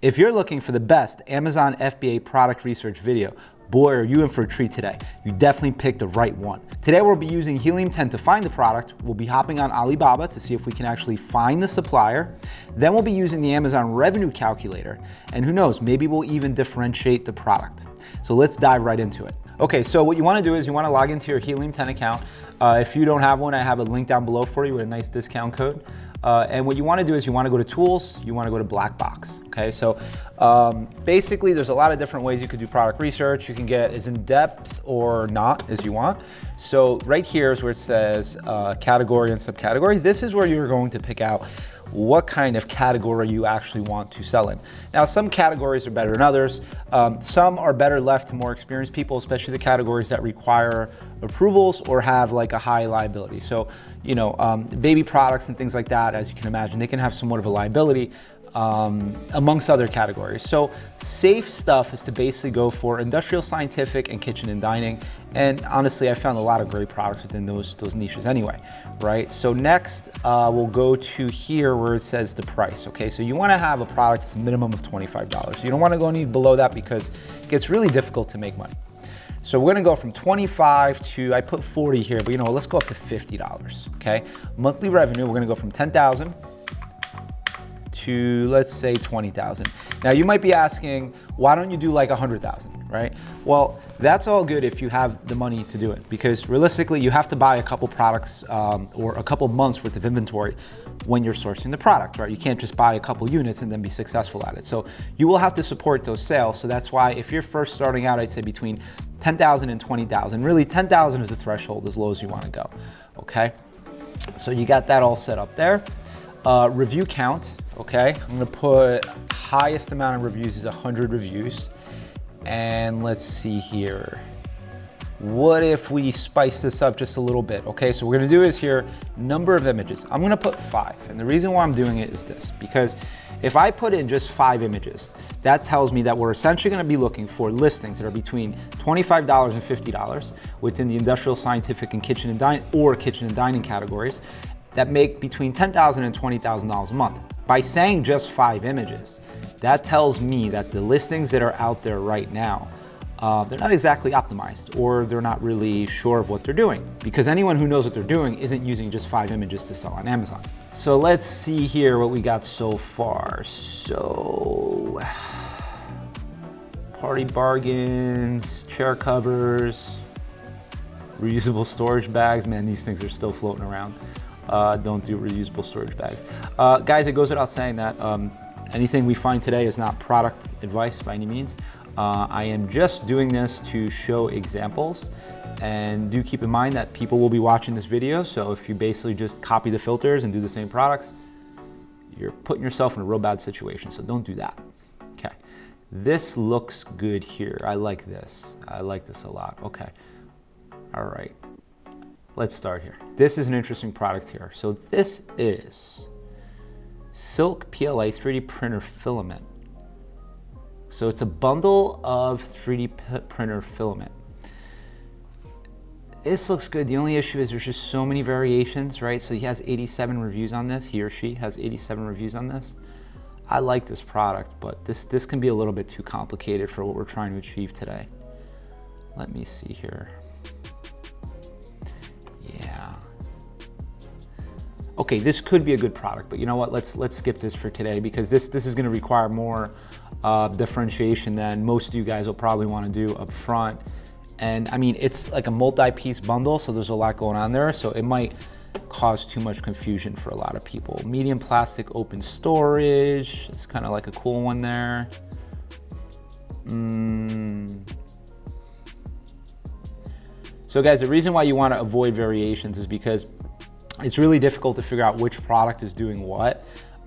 If you're looking for the best Amazon FBA product research video, boy, are you in for a treat today. You definitely picked the right one. Today we'll be using Helium 10 to find the product. We'll be hopping on Alibaba to see if we can actually find the supplier. Then we'll be using the Amazon revenue calculator. And who knows, maybe we'll even differentiate the product. So let's dive right into it. Okay, so what you wanna do is you wanna log into your Helium 10 account. If you don't have one, I have a link down below for you with a nice discount code. And what you want to do is you want to go to Tools, you want to go to Black Box. Okay, so basically there's a lot of different ways you could do product research. You can get as in-depth or not as you want. So right here is where it says category and subcategory. This is where you're going to pick out what kind of category you actually want to sell in. Now, some categories are better than others. Some are better left to more experienced people, especially the categories that require approvals or have like a high liability. So, you know, baby products and things like that, as you can imagine, they can have somewhat of a liability amongst other categories. So safe stuff is to basically go for industrial, scientific, and kitchen and dining. And honestly, I found a lot of great products within those niches anyway, right? So next, we'll go to here where it says the price, okay? So you wanna have a product that's a minimum of $25. You don't wanna go any below that because it gets really difficult to make money. So we're gonna go from 25 to, I put 40 here, but you know, let's go up to $50, okay? Monthly revenue, we're gonna go from 10,000 to, let's say, 20,000. Now you might be asking, why don't you do like 100,000, right? Well, that's all good if you have the money to do it, because realistically, you have to buy a couple products or a couple months worth of inventory when you're sourcing the product, right? You can't just buy a couple units and then be successful at it. So you will have to support those sales. So that's why if you're first starting out, I'd say between 10,000 and 20,000. Really, 10,000 is the threshold as low as you want to go, okay? So you got that all set up there. Review count, okay? I'm gonna put highest amount of reviews is 100 reviews. And let's see here. What if we spice this up just a little bit? Okay, so what we're gonna do is here, number of images. I'm gonna put 5. And the reason why I'm doing it is this, because if I put in just 5 images, that tells me that we're essentially gonna be looking for listings that are between $25 and $50 within the industrial, scientific, and kitchen and dining categories that make between $10,000 and $20,000 a month. By saying just 5 images, that tells me that the listings that are out there right now, they're not exactly optimized, or they're not really sure of what they're doing, because anyone who knows what they're doing isn't using just 5 images to sell on Amazon. So let's see here what we got so far. So, party bargains, chair covers, reusable storage bags. Man, these things are still floating around. Don't do reusable storage bags. Guys, it goes without saying that anything we find today is not product advice by any means. I am just doing this to show examples, and do keep in mind that people will be watching this video, so if you basically just copy the filters and do the same products, you're putting yourself in a real bad situation, so don't do that. Okay, this looks good here. I like this. I like this a lot. Okay, all right. Let's start here. This is an interesting product here. So this is Silk PLA 3D printer filament. So it's a bundle of 3D printer filament. This looks good. The only issue is there's just so many variations, right? So he has 87 reviews on this. He or she has 87 reviews on this. I like this product, but this can be a little bit too complicated for what we're trying to achieve today. Let me see here. Yeah. Okay, this could be a good product, but you know what? Let's skip this for today, because this is going to require more differentiation than most of you guys will probably want to do up front. And I mean, it's like a multi-piece bundle, so there's a lot going on there, so it might cause too much confusion for a lot of people. Medium plastic open storage. It's kind of like a cool one there. So guys, the reason why you want to avoid variations is because it's really difficult to figure out which product is doing what.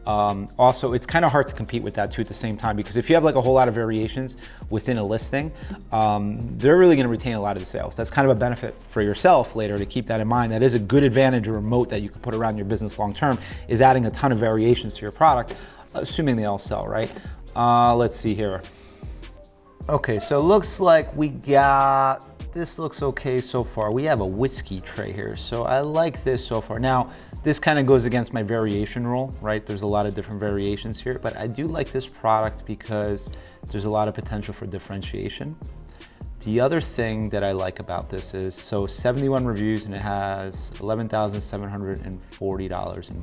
Also, it's kind of hard to compete with that too at the same time, because if you have like a whole lot of variations within a listing, they're really going to retain a lot of the sales. That's kind of a benefit for yourself later to keep that in mind. That is a good advantage or a moat that you can put around your business long term, is adding a ton of variations to your product, assuming they all sell, right? Let's see here. Okay, so it looks like we got this looks okay so far. We have a whiskey tray here, so I like this so far. Now, this kind of goes against my variation rule, right? There's a lot of different variations here, but I do like this product because there's a lot of potential for differentiation. The other thing that I like about this is, so 71 reviews and it has $11,740 in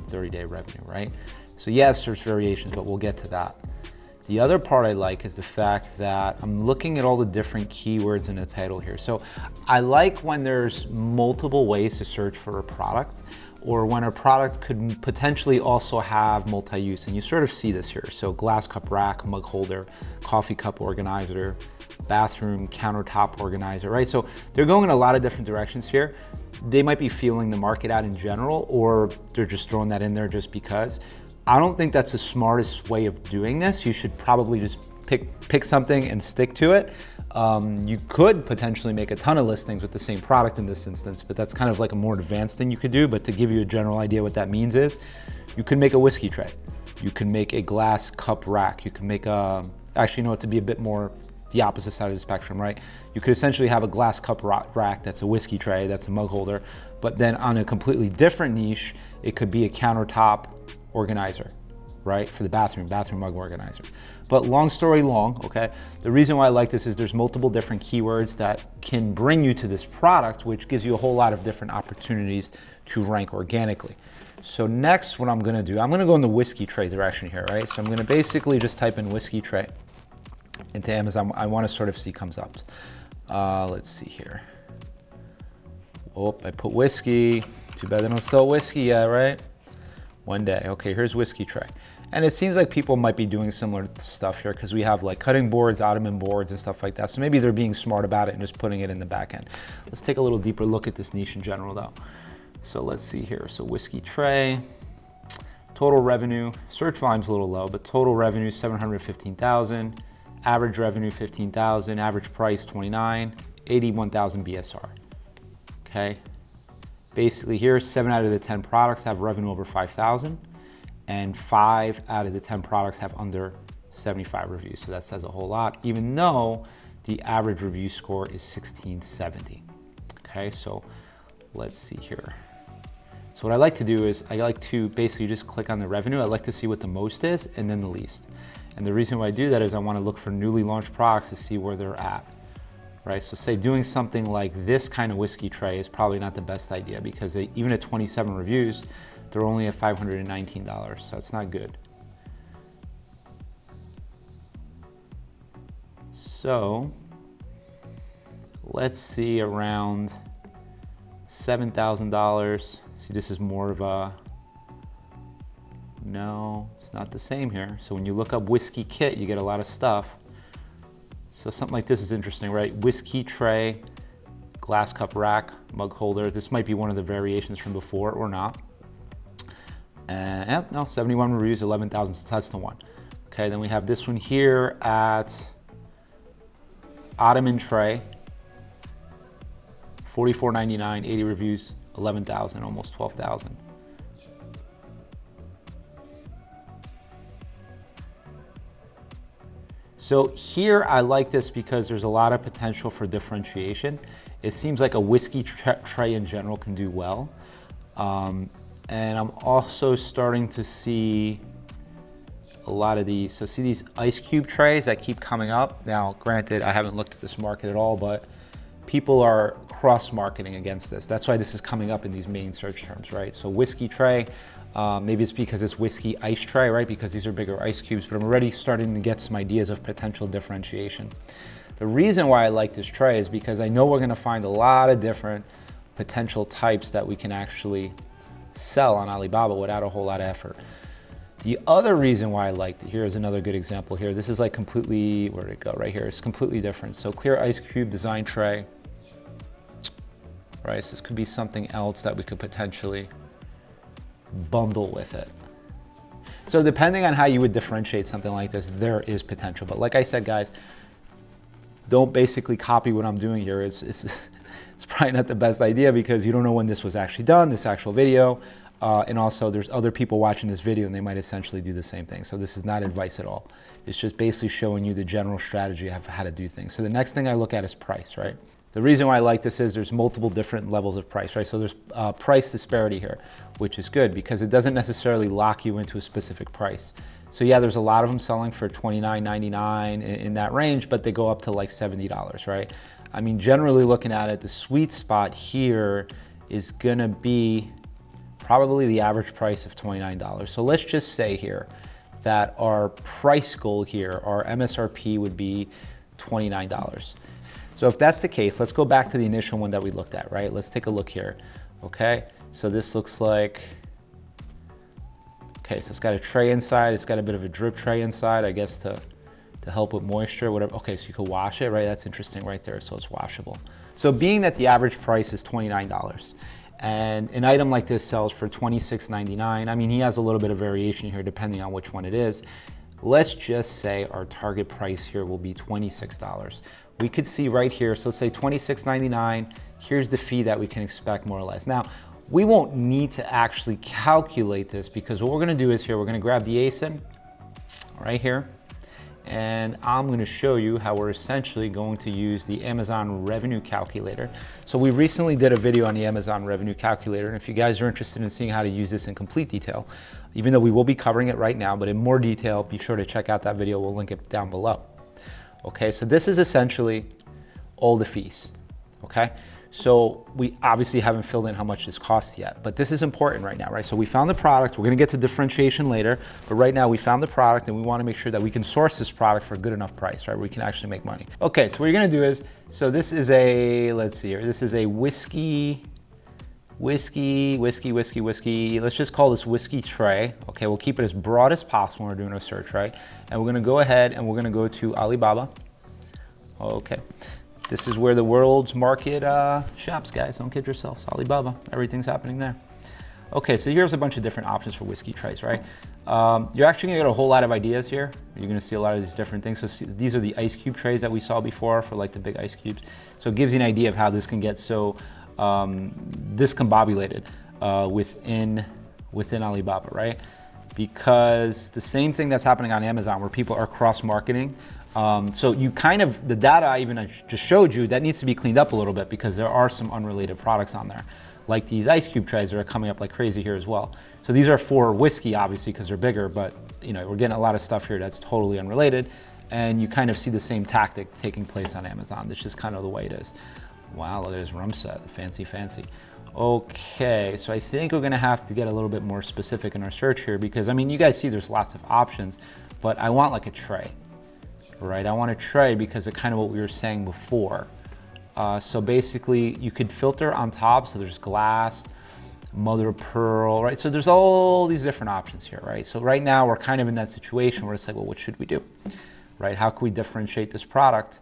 30-day revenue, right? So yes, there's variations, but we'll get to that. The other part I like is the fact that I'm looking at all the different keywords in the title here. So I like when there's multiple ways to search for a product, or when a product could potentially also have multi-use, and you sort of see this here. So glass cup rack, mug holder, coffee cup organizer, bathroom countertop organizer, right? So they're going in a lot of different directions here. They might be feeling the market out in general, or they're just throwing that in there just because. I don't think that's the smartest way of doing this. You should probably just pick something and stick to it. You could potentially make a ton of listings with the same product in this instance, but that's kind of like a more advanced thing you could do. But to give you a general idea what that means is, you can make a whiskey tray. You can make a glass cup rack. You can make actually, you know what, to be a bit more the opposite side of the spectrum, right? You could essentially have a glass cup rack that's a whiskey tray, that's a mug holder, but then on a completely different niche, it could be a countertop organizer, right? For the bathroom mug organizer. But long story long, okay, the reason why I like this is there's multiple different keywords that can bring you to this product, which gives you a whole lot of different opportunities to rank organically. So next, what I'm gonna do, I'm gonna go in the whiskey tray direction here, right? So I'm gonna basically just type in whiskey tray into Amazon. I wanna sort of see comes up. Let's see here. Oh, I put whiskey. Too bad they don't sell whiskey yet, right? One day. Okay, here's whiskey tray. And it seems like people might be doing similar stuff here because we have like cutting boards, ottoman boards and stuff like that. So maybe they're being smart about it and just putting it in the back end. Let's take a little deeper look at this niche in general though. So let's see here. So whiskey tray, total revenue, search volume's a little low, but total revenue 715,000, average revenue 15,000, average price 29, 81,000 BSR. Okay. Basically here, 7 out of the 10 products have revenue over 5,000 and 5 out of the 10 products have under 75 reviews. So that says a whole lot, even though the average review score is 1670. Okay, so let's see here. So what I like to do is I like to basically just click on the revenue. I like to see what the most is and then the least. And the reason why I do that is I want to look for newly launched products to see where they're at. Right, so say doing something like this kind of whiskey tray is probably not the best idea because even at 27 reviews, they're only at $519, so that's not good. So let's see around $7,000. See, this is more of a, no, it's not the same here. So when you look up whiskey kit, you get a lot of stuff. So something like this is interesting, right? Whiskey tray, glass cup rack, mug holder. This might be one of the variations from before or not. And yeah, no, 71 reviews, 11,000, so that's the one. Okay, then we have this one here at ottoman tray, $44.99, 80 reviews, 11,000, almost 12,000. So here I like this because there's a lot of potential for differentiation. It seems like a whiskey tray in general can do well. And I'm also starting to see a lot of these. So see these ice cube trays that keep coming up. Now, granted, I haven't looked at this market at all, but people are cross-marketing against this. That's why this is coming up in these main search terms, right? So whiskey tray, maybe it's because it's whiskey ice tray, right? Because these are bigger ice cubes, but I'm already starting to get some ideas of potential differentiation. The reason why I like this tray is because I know we're gonna find a lot of different potential types that we can actually sell on Alibaba without a whole lot of effort. The other reason why I liked it, here is another good example here. This is like completely, where did it go? Right here, it's completely different. So clear ice cube design tray, right? So this could be something else that we could potentially bundle with it. So depending on how you would differentiate something like this, there is potential. But like I said, guys, don't basically copy what I'm doing here. It's probably not the best idea because you don't know when this was actually done, this actual video. And also there's other people watching this video and they might essentially do the same thing. So this is not advice at all. It's just basically showing you the general strategy of how to do things. So the next thing I look at is price, right? The reason why I like this is there's multiple different levels of price, right? So there's price disparity here, which is good because it doesn't necessarily lock you into a specific price. So yeah, there's a lot of them selling for $29.99 in that range, but they go up to like $70, right? I mean, generally looking at it, the sweet spot here is gonna be probably the average price of $29. So let's just say here that our price goal here, our MSRP would be $29. So if that's the case, let's go back to the initial one that we looked at, right? Let's take a look here, okay? So this looks like, okay, so it's got a tray inside, it's got a bit of a drip tray inside, I guess to help with moisture, whatever. Okay, so you could wash it, right? That's interesting right there, so it's washable. So being that the average price is $29, and an item like this sells for $26.99, I mean, he has a little bit of variation here depending on which one it is. Let's just say our target price here will be $26. We could see right here, so let's say $26.99, here's the fee that we can expect more or less. Now, we won't need to actually calculate this because what we're gonna do is here, we're gonna grab the ASIN right here, and I'm gonna show you how we're essentially going to use the Amazon Revenue Calculator. So we recently did a video on the Amazon Revenue Calculator, and if you guys are interested in seeing how to use this in complete detail, even though we will be covering it right now, but in more detail, be sure to check out that video. We'll link it down below. Okay, so this is essentially all the fees, okay? So we obviously haven't filled in how much this costs yet, but this is important right now, right? So we found the product, we're gonna get to differentiation later, but right now we found the product and we wanna make sure that we can source this product for a good enough price, right? Where we can actually make money. Okay, so what you're gonna do is, so this is a, let's see here, this is a whiskey, let's just call this whiskey tray. Okay, we'll keep it as broad as possible when we're doing a search, right? And we're gonna go ahead and we're gonna go to Alibaba. Okay, this is where the world's market shops, guys. Don't kid yourselves, Alibaba, everything's happening there. Okay, so here's a bunch of different options for whiskey trays, right? You're actually gonna get a whole lot of ideas here. You're gonna see a lot of these different things. So these are the ice cube trays that we saw before for like the big ice cubes. So it gives you an idea of how this can get so discombobulated within Alibaba, right? Because the same thing that's happening on Amazon where people are cross-marketing. So you kind of, the data I just showed you, that needs to be cleaned up a little bit because there are some unrelated products on there. Like these ice cube trays that are coming up like crazy here as well. So these are for whiskey, obviously, because they're bigger, but you know, we're getting a lot of stuff here that's totally unrelated. And you kind of see the same tactic taking place on Amazon. That's just kind of the way it is. Wow, look at this rum set, fancy, fancy. Okay, so I think we're gonna have to get a little bit more specific in our search here because, I mean, you guys see there's lots of options, but I want like a tray, right? I want a tray because of kind of what we were saying before. So basically you could filter on top, so there's glass, mother of pearl, right? So there's all these different options here, right? So right now we're kind of in that situation where it's like, well, what should we do, right? How can we differentiate this product?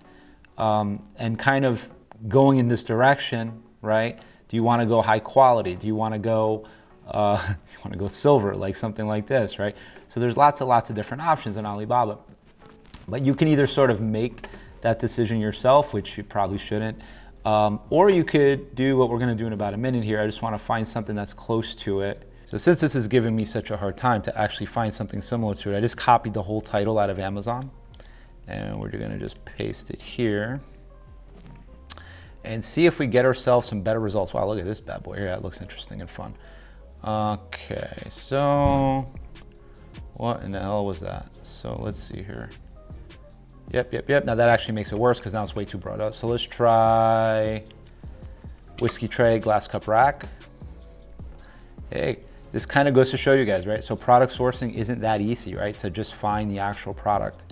And kind of going in this direction, right? Do you want to go high quality? Do you want to go silver, like something like this, right? So there's lots of different options in Alibaba. But you can either sort of make that decision yourself, which you probably shouldn't, or you could do what we're going to do in about a minute here. I just want to find something that's close to it. So since this is giving me such a hard time to actually find something similar to it, I just copied the whole title out of Amazon, and we're going to just paste it here and see if we get ourselves some better results. Wow, look at this bad boy here. That looks interesting and fun. Okay, so what in the hell was that? So let's see here. Yep. Now that actually makes it worse because now it's way too broad up. So let's try whiskey tray, glass cup rack. Hey, this kind of goes to show you guys, right? So product sourcing isn't that easy, right? To just find the actual product.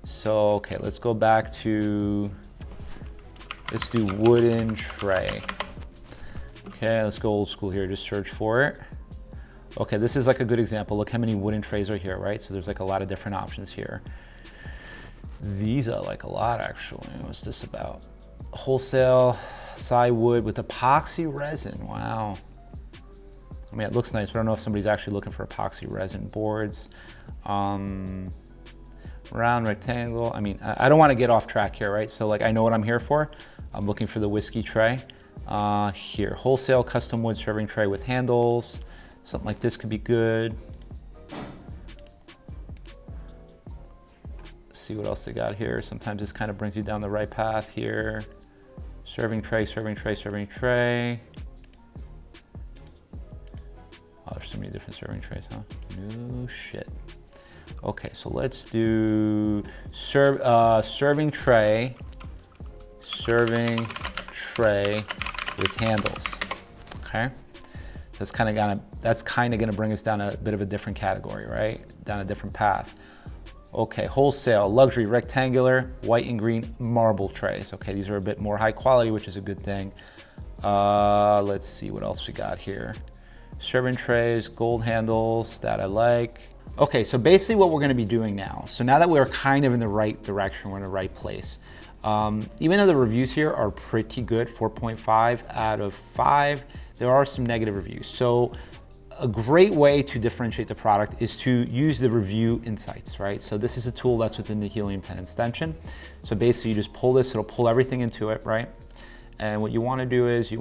So, okay, let's go back to, let's do wooden tray. Okay, let's go old school here, just search for it. Okay, this is like a good example. Look how many wooden trays are here, right? So there's like a lot of different options here. These are like a lot actually. What's this about? Wholesale Cy wood with epoxy resin, wow. I mean, it looks nice, but I don't know if somebody's actually looking for epoxy resin boards. Round rectangle. I mean, I don't want to get off track here, right? So like, I know what I'm here for. I'm looking for the whiskey tray. Here, wholesale custom wood serving tray with handles. Something like this could be good. See what else they got here. Sometimes this kind of brings you down the right path here. Serving tray, serving tray, serving tray. Oh, there's so many different serving trays, huh? No shit. Okay, so let's do serving tray with handles. Okay, that's kind of gonna bring us down a bit of a different category, right? Down a different path. Okay, wholesale, luxury, rectangular, white and green marble trays. Okay, these are a bit more high quality, which is a good thing. Let's see what else we got here. Serving trays, gold handles, that I like. Okay, so basically what we're gonna be doing now, so now that we're kind of in the right direction, we're in the right place. Even though the reviews here are pretty good, 4.5 out of 5, there are some negative reviews. So a great way to differentiate the product is to use the review insights, right? So this is a tool that's within the Helium 10 extension. So basically you just pull this, it'll pull everything into it, right? And what you wanna do is you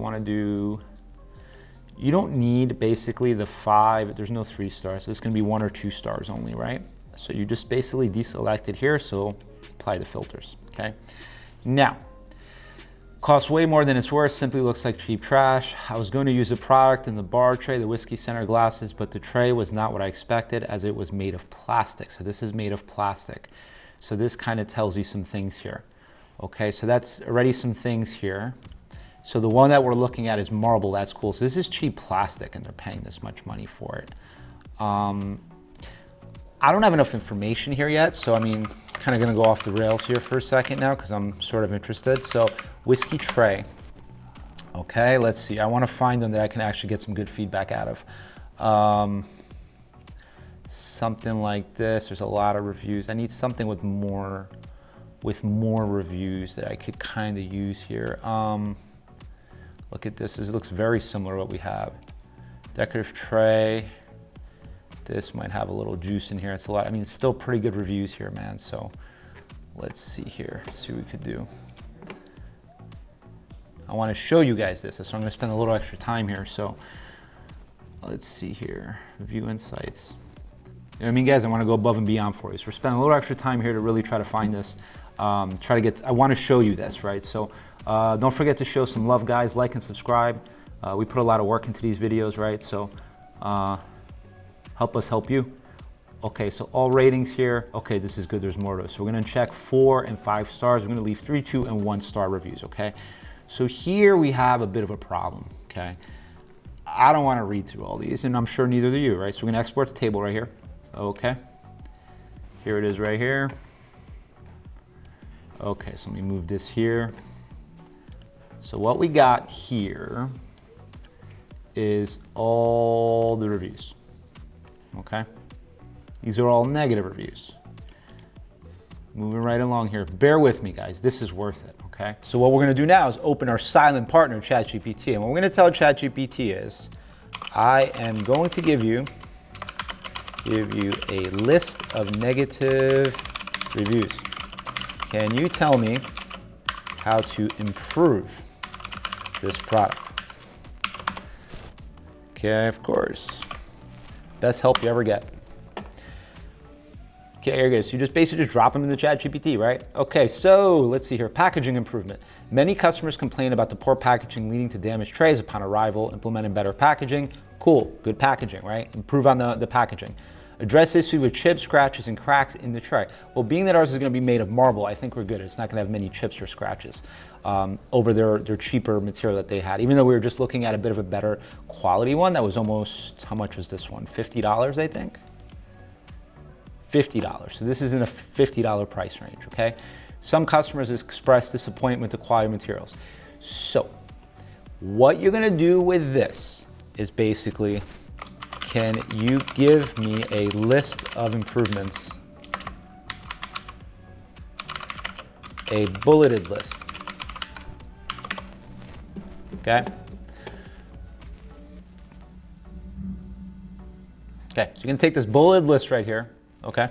don't need basically the 5, there's no 3 stars, so it's gonna be 1 or 2 stars only, right? So you just basically deselect it here, so apply the filters, okay? Now, costs way more than it's worth, simply looks like cheap trash. I was going to use the product in the bar tray, the whiskey center glasses, but the tray was not what I expected as it was made of plastic. So this is made of plastic. So this kind of tells you some things here. Okay, so that's already some things here. So the one that we're looking at is marble, that's cool. So this is cheap plastic and they're paying this much money for it. I don't have enough information here yet, so I mean, kind of gonna go off the rails here for a second now because I'm sort of interested. So whiskey tray. Okay, let's see. I want to find them that I can actually get some good feedback out of. Something like this. There's a lot of reviews. I need something with more reviews that I could kind of use here. Look at this. This looks very similar to what we have. Decorative tray. This might have a little juice in here. It's a lot. I mean, it's still pretty good reviews here, man. So let's see here. See what we could do. I want to show you guys this, so I'm going to spend a little extra time here. So let's see here. Review insights. You know what I mean, guys? I want to go above and beyond for you. So we're spending a little extra time here to really try to find this. I want to show you this, right? So don't forget to show some love, guys. Like and subscribe. We put a lot of work into these videos, right? So help us help you. Okay, so all ratings here. Okay, this is good. There's more to it. So we're going to check 4 and 5 stars. We're going to leave 3, 2, and 1 star reviews, okay? So here we have a bit of a problem, okay? I don't want to read through all these, and I'm sure neither do you, right? So we're going to export the table right here, okay? Here it is right here. Okay, so let me move this here. So what we got here is all the reviews, okay? These are all negative reviews. Moving right along here. Bear with me, guys. This is worth it, okay? So what we're gonna do now is open our silent partner, ChatGPT. And what we're gonna tell ChatGPT is, I am going to give you a list of negative reviews. Can you tell me how to improve this product? Okay, of course. Best help you ever get. Okay, here it goes. You just basically drop them in the ChatGPT, right? Okay, so let's see here. Packaging improvement. Many customers complain about the poor packaging leading to damaged trays upon arrival. Implementing better packaging. Cool, good packaging, right? Improve on the packaging. Address issue with chips, scratches, and cracks in the tray. Well, being that ours is going to be made of marble, I think we're good. It's not going to have many chips or scratches over their cheaper material that they had. Even though we were just looking at a bit of a better quality one that was almost, how much was this one? $50, I think? $50. So this is in a $50 price range, okay? Some customers express disappointment with the quality of materials. So what you're gonna do with this is basically, can you give me a list of improvements? A bulleted list, okay? Okay, so you're gonna take this bulleted list right here, okay?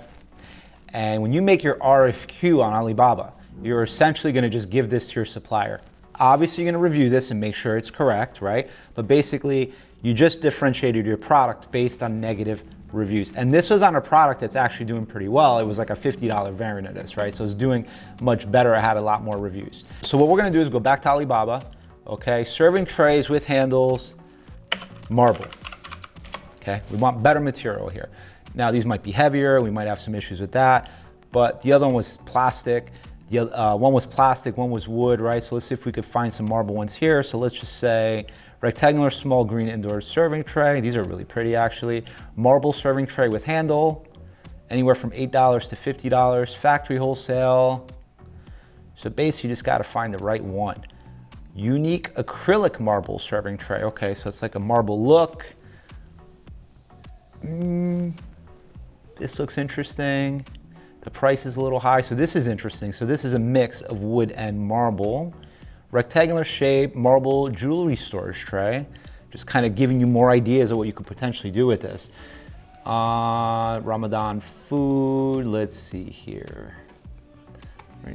And when you make your RFQ on Alibaba, you're essentially gonna just give this to your supplier. Obviously, you're gonna review this and make sure it's correct, right? But basically, you just differentiated your product based on negative reviews. And this was on a product that's actually doing pretty well. It was like a $50 variant of this, right? So it's doing much better. It had a lot more reviews. So what we're gonna do is go back to Alibaba, okay? Serving trays with handles, marble, okay? We want better material here. Now these might be heavier, we might have some issues with that, but the other one was plastic. The other, one was plastic, one was wood, right? So let's see if we could find some marble ones here. So let's just say rectangular small green indoor serving tray. These are really pretty actually. Marble serving tray with handle, anywhere from $8 to $50, factory wholesale. So basically you just gotta find the right one. Unique acrylic marble serving tray. Okay, so it's like a marble look. This looks interesting. The price is a little high, so this is interesting. So this is a mix of wood and marble. Rectangular shape, marble jewelry storage tray. Just kind of giving you more ideas of what you could potentially do with this. Ramadan food, let's see here.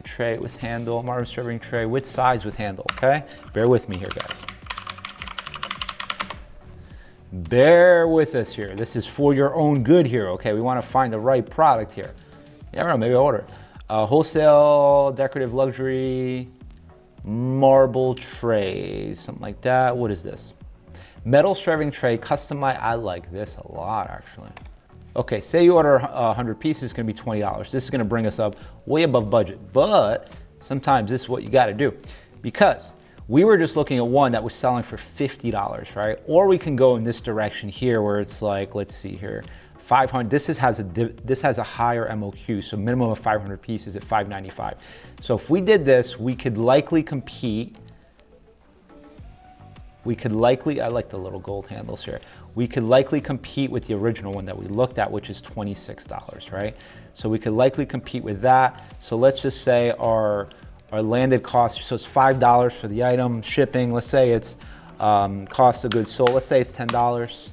Tray with handle, marble serving tray with size with handle, okay? Bear with me here, guys. Bear with us here. This is for your own good here, okay? We want to find the right product here. I don't know, maybe I'll order it. Wholesale, decorative luxury, marble trays, something like that. What is this? Metal serving tray, customized. I like this a lot, actually. Okay, say you order 100 pieces, it's gonna be $20. This is gonna bring us up way above budget, but sometimes this is what you gotta do. Because we were just looking at one that was selling for $50, right? Or we can go in this direction here where it's like, let's see here, 500, this has a higher MOQ, so minimum of 500 pieces at $5.95. So if we did this, we could likely compete. I like the little gold handles here. We could likely compete with the original one that we looked at, which is $26, right? So we could likely compete with that. So let's just say our landed cost, so it's $5 for the item, shipping, let's say it's cost of goods sold, let's say it's $10.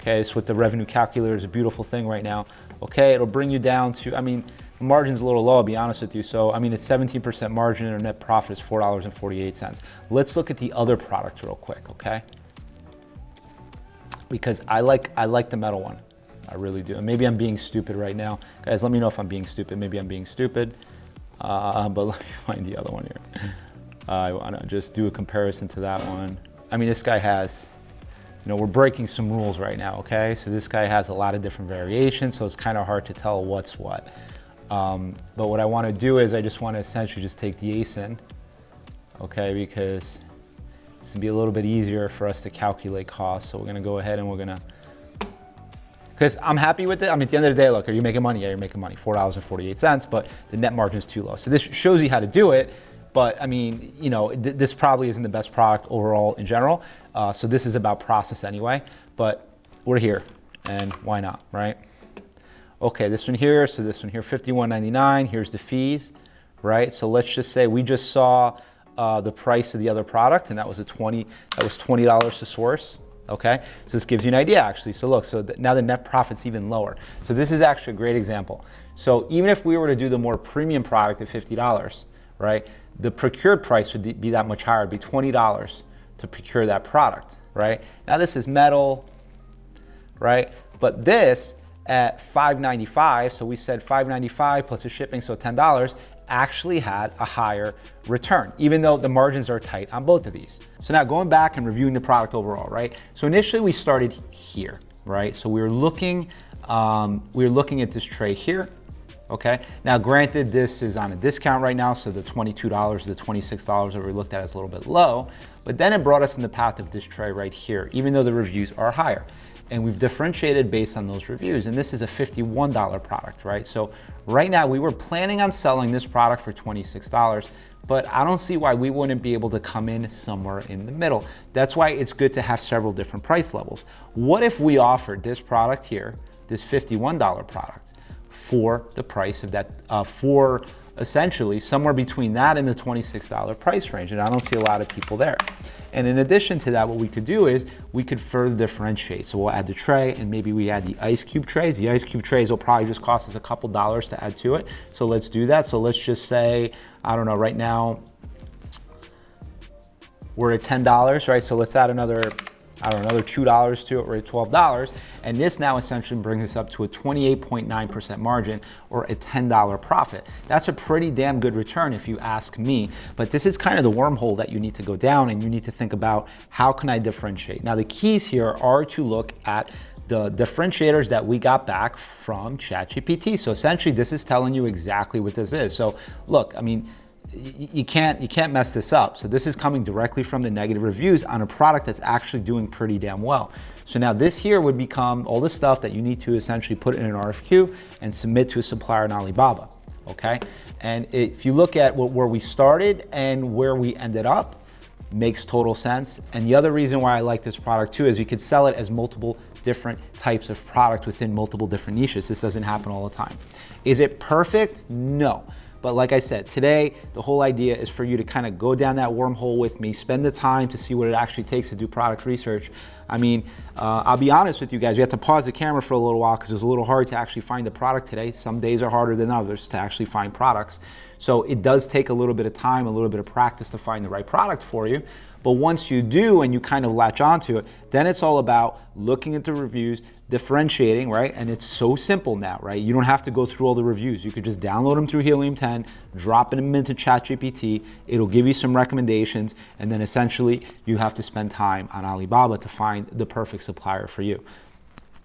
Okay, it's with the revenue calculator, is a beautiful thing right now. Okay, it'll bring you down to, I mean, the margin's a little low, I'll be honest with you. So, I mean, it's 17% margin and our net profit is $4.48. Let's look at the other product real quick, okay? Because I like the metal one, I really do. And maybe I'm being stupid right now. Guys, let me know if I'm being stupid. Maybe I'm being stupid, but let me find the other one here. I wanna just do a comparison to that one. I mean, this guy has, you know, we're breaking some rules right now, okay? So this guy has a lot of different variations, so it's kind of hard to tell what's what. But what I want to do is I just want to essentially just take the ASIN, okay? Because it's going to be a little bit easier for us to calculate costs. So we're going to go ahead and we're going to, because I'm happy with it. I mean, at the end of the day, look, are you making money? Yeah, you're making money, $4.48, but the net margin is too low. So this shows you how to do it. But I mean, you know, this probably isn't the best product overall in general. So this is about process anyway, but we're here and why not, right? Okay, this one here, so this one here, $51.99, here's the fees, right? So let's just say we just saw the price of the other product and that was $20 to source, okay? So this gives you an idea actually. So look, so now the net profit's even lower. So this is actually a great example. So even if we were to do the more premium product at $50, right? The procured price would be that much higher, it'd be $20 to procure that product, right? Now this is metal, right? But this at $5.95, so we said $5.95 plus the shipping, so $10, actually had a higher return, even though the margins are tight on both of these. So now going back and reviewing the product overall, right? So initially we started here, right? So we were looking at this tray here. Okay, now granted this is on a discount right now, so the $22, the $26 that we looked at is a little bit low, but then it brought us in the path of this tray right here, even though the reviews are higher. And we've differentiated based on those reviews, and this is a $51 product, right? So right now we were planning on selling this product for $26, but I don't see why we wouldn't be able to come in somewhere in the middle. That's why it's good to have several different price levels. What if we offered this product here, this $51 product, for the price of that, for essentially somewhere between that and the $26 price range, and I don't see a lot of people there. And in addition to that, what we could do is we could further differentiate. So we'll add the tray and maybe we add the ice cube trays. The ice cube trays will probably just cost us a couple dollars to add to it. So let's do that. So let's just say, I don't know, right now we're at $10, right? So let's add another I don't know, another $2 to it, we're at $12. And this now essentially brings us up to a 28.9% margin or a $10 profit. That's a pretty damn good return if you ask me. But this is kind of the wormhole that you need to go down, and you need to think about, how can I differentiate? Now the keys here are to look at the differentiators that we got back from ChatGPT. So essentially this is telling you exactly what this is. So look, I mean, you can't mess this up. So this is coming directly from the negative reviews on a product that's actually doing pretty damn well. So now this here would become all the stuff that you need to essentially put in an RFQ and submit to a supplier in Alibaba, okay? And if you look at where we started and where we ended up, makes total sense. And the other reason why I like this product too is you could sell it as multiple different types of product within multiple different niches. This doesn't happen all the time. Is it perfect? No. But like I said, today, the whole idea is for you to kind of go down that wormhole with me, spend the time to see what it actually takes to do product research. I mean, I'll be honest with you guys, we have to pause the camera for a little while because it was a little hard to actually find the product today. Some days are harder than others to actually find products. So it does take a little bit of time, a little bit of practice to find the right product for you. But once you do and you kind of latch onto it, then it's all about looking at the reviews, differentiating, right? And it's so simple now, right? You don't have to go through all the reviews. You could just download them through Helium 10, drop them into ChatGPT. It'll give you some recommendations, and then essentially you have to spend time on Alibaba to find the perfect supplier for you.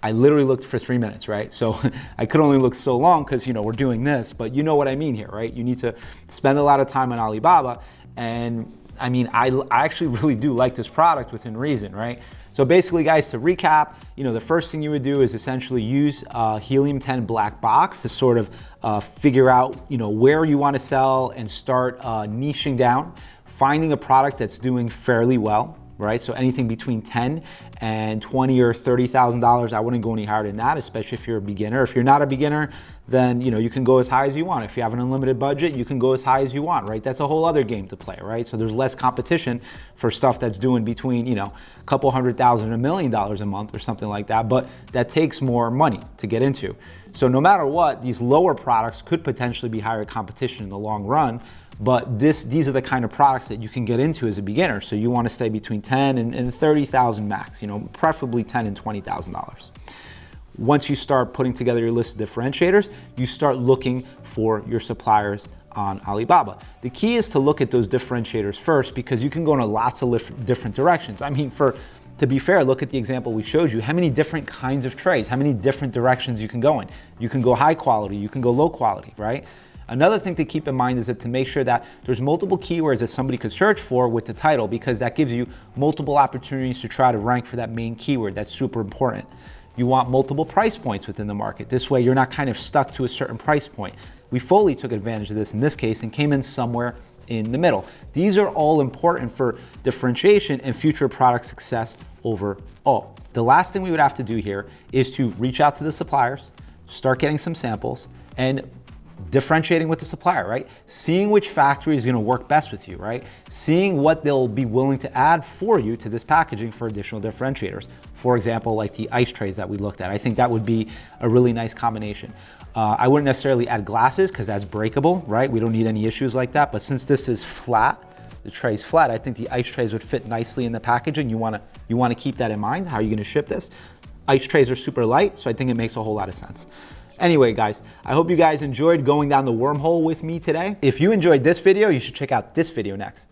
I literally looked for 3 minutes, right? So I could only look so long because, you know, we're doing this, but you know what I mean here, right? You need to spend a lot of time on Alibaba. And I mean, I actually really do like this product within reason, right? So basically, guys, to recap, you know, the first thing you would do is essentially use Helium 10 black box to sort of figure out, you know, where you want to sell and start niching down, finding a product that's doing fairly well, right? So anything between $10 and $20 or $30,000, I wouldn't go any higher than that, especially if you're a beginner. If you're not a beginner, then you know you can go as high as you want. If you have an unlimited budget, you can go as high as you want, right? That's a whole other game to play, right? So there's less competition for stuff that's doing between, you know, a couple $100,000 and $1 million a month or something like that, but that takes more money to get into. So no matter what, these lower products could potentially be higher competition in the long run. But these are the kind of products that you can get into as a beginner. So you want to stay between $10,000 and $30,000 max, you know, preferably $10,000 and $20,000. Once you start putting together your list of differentiators, you start looking for your suppliers on Alibaba. The key is to look at those differentiators first, because you can go in lots of different directions. I mean, to be fair, look at the example we showed you. How many different kinds of trays, how many different directions you can go in. You can go high quality, you can go low quality, right? Another thing to keep in mind is that to make sure that there's multiple keywords that somebody could search for with the title, because that gives you multiple opportunities to try to rank for that main keyword. That's super important. You want multiple price points within the market. This way you're not kind of stuck to a certain price point. We fully took advantage of this in this case and came in somewhere in the middle. These are all important for differentiation and future product success overall. The last thing we would have to do here is to reach out to the suppliers, start getting some samples, and differentiating with the supplier, right? Seeing which factory is going to work best with you, right? Seeing what they'll be willing to add for you to this packaging for additional differentiators. For example, like the ice trays that we looked at. I think that would be a really nice combination. I wouldn't necessarily add glasses because that's breakable, right? We don't need any issues like that. But since this is flat, the tray's flat, I think the ice trays would fit nicely in the packaging. You want to keep that in mind. How are you going to ship this? Ice trays are super light, so I think it makes a whole lot of sense. Anyway, guys, I hope you guys enjoyed going down the wormhole with me today. If you enjoyed this video, you should check out this video next.